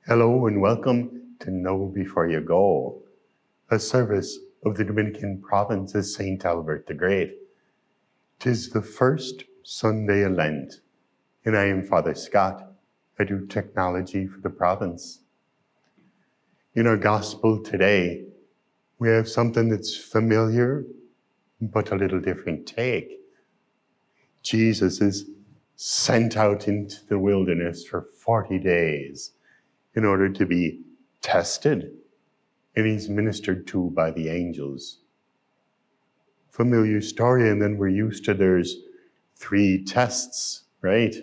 Hello and welcome to Know Before You Go, a service of the Dominican Province of St. Albert the Great. 'Tis the first Sunday of Lent, and I am Father Scott. I do technology for the province. In our gospel today, we have something that's familiar, but a little different take. Jesus is sent out into the wilderness for 40 days in order to be tested, and he's ministered to by the angels. Familiar story, and then we're used to there's 3 tests, right?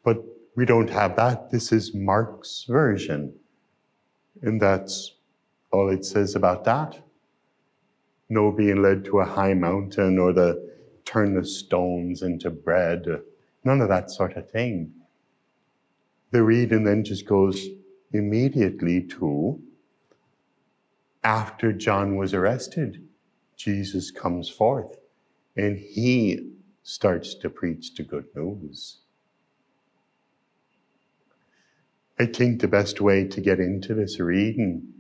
But we don't have that. This is Mark's version, and that's all it says about that. No being led to a high mountain or the turn the stones into bread, none of that sort of thing. The reading then just goes immediately to after John was arrested, Jesus comes forth and he starts to preach the good news. I think the best way to get into this reading,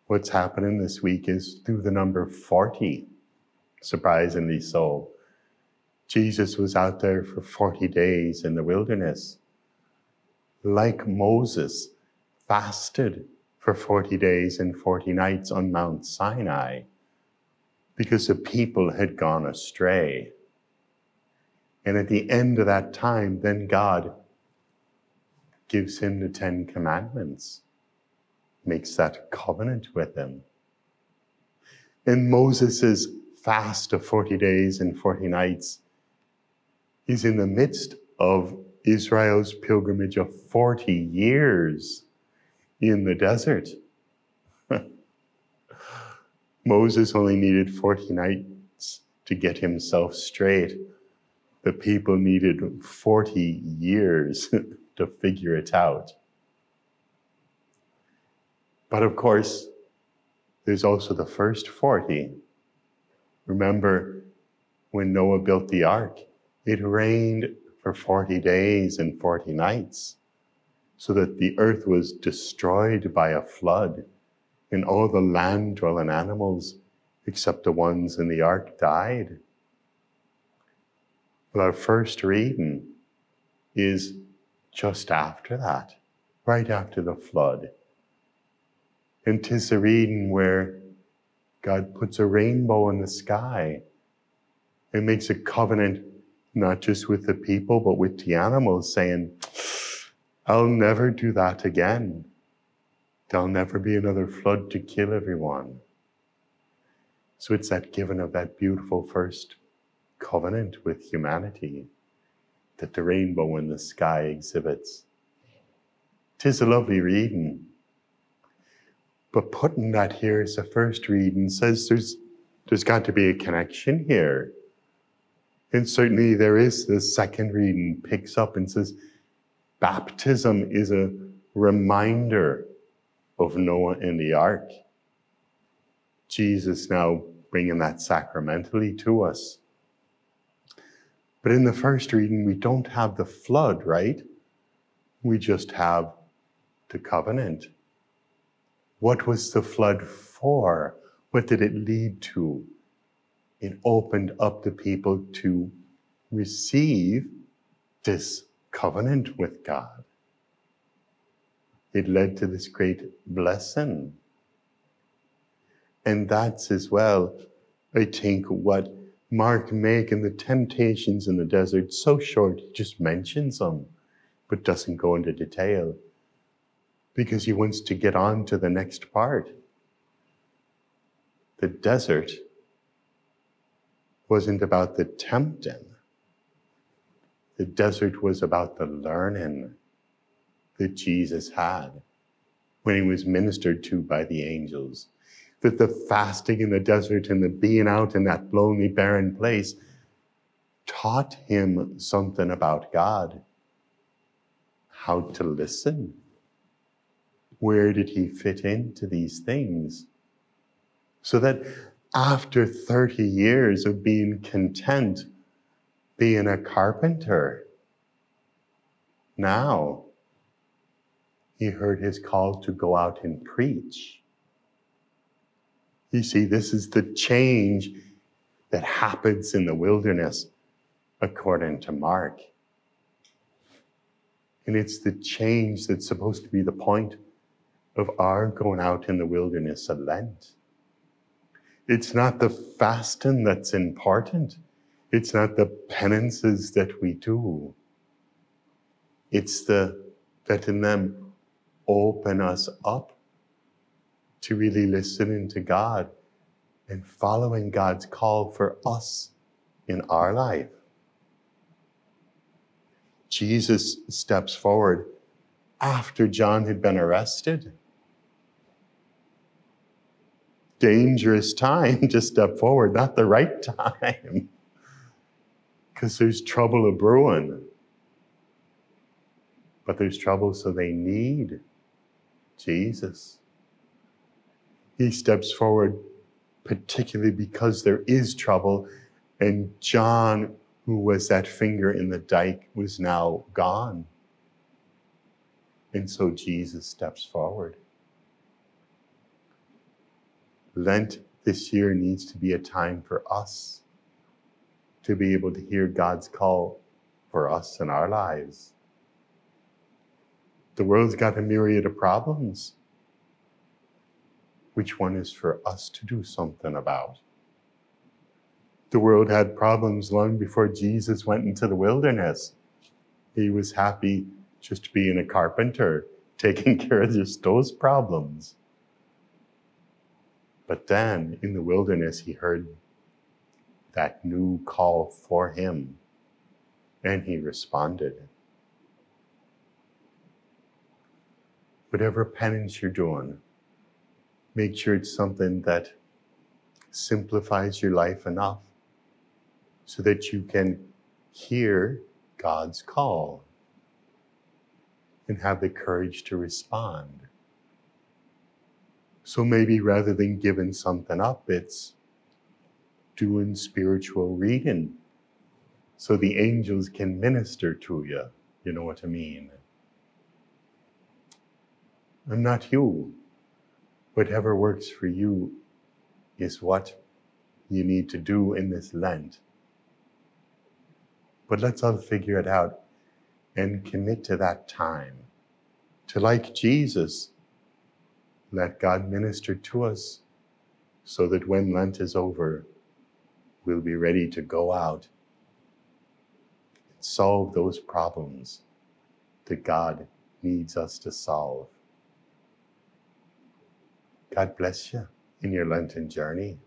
what's happening this week, is through the number 40, surprisingly so. Jesus was out there for 40 days in the wilderness. Like Moses, fasted for 40 days and 40 nights on Mount Sinai because the people had gone astray. And at the end of that time, then God gives him the 10 Commandments, makes that covenant with him. And Moses' fast of 40 days and 40 nights is in the midst of Israel's pilgrimage of 40 years in the desert. Moses only needed 40 nights to get himself straight. The people needed 40 years to figure it out. But of course, there's also the first 40. Remember when Noah built the ark, it rained for 40 days and 40 nights so that the earth was destroyed by a flood and all the land-dwelling animals except the ones in the ark died. Well, our first reading is just after that, right after the flood. And 'tis a reading where God puts a rainbow in the sky and makes a covenant not just with the people, but with the animals, saying, I'll never do that again. There'll never be another flood to kill everyone. So it's that giving of that beautiful first covenant with humanity that the rainbow in the sky exhibits. 'Tis a lovely reading. But putting that here as a first reading says there's got to be a connection here. And certainly there is. The second reading picks up and says, baptism is a reminder of Noah and the ark. Jesus now bringing that sacramentally to us. But in the first reading, we don't have the flood, right? We just have the covenant. What was the flood for? What did it lead to? It opened up the people to receive this covenant with God. It led to this great blessing. And that's as well, I think, what Mark makes in the temptations in the desert. So short, he just mentions them, but doesn't go into detail, because he wants to get on to the next part. The desert wasn't about the tempting. The desert was about the learning that Jesus had when he was ministered to by the angels. That the fasting in the desert and the being out in that lonely, barren place taught him something about God. How to listen. Where did he fit into these things? So that after 30 years of being content, being a carpenter, now he heard his call to go out and preach. You see, this is the change that happens in the wilderness, according to Mark. And it's the change that's supposed to be the point of our going out in the wilderness of Lent. It's not the fasting that's important. It's not the penances that we do. It's the letting them open us up to really listening to God and following God's call for us in our life. Jesus steps forward after John had been arrested. Dangerous time to step forward, not the right time, because there's trouble a brewing. But there's trouble, so they need Jesus. He steps forward particularly because there is trouble, and John, who was that finger in the dike, was now gone. And so Jesus steps forward. Lent this year needs to be a time for us to be able to hear God's call for us in our lives. The world's got a myriad of problems. Which one is for us to do something about? The world had problems long before Jesus went into the wilderness. He was happy just being a carpenter, taking care of just those problems. But then in the wilderness, he heard that new call for him, and he responded. Whatever penance you're doing, make sure it's something that simplifies your life enough so that you can hear God's call and have the courage to respond. So maybe rather than giving something up, it's doing spiritual reading so the angels can minister to you. You know what I mean? I'm not you. Whatever works for you is what you need to do in this Lent. But let's all figure it out and commit to that time. To, like Jesus, let God minister to us so that when Lent is over, we'll be ready to go out and solve those problems that God needs us to solve. God bless you in your Lenten journey.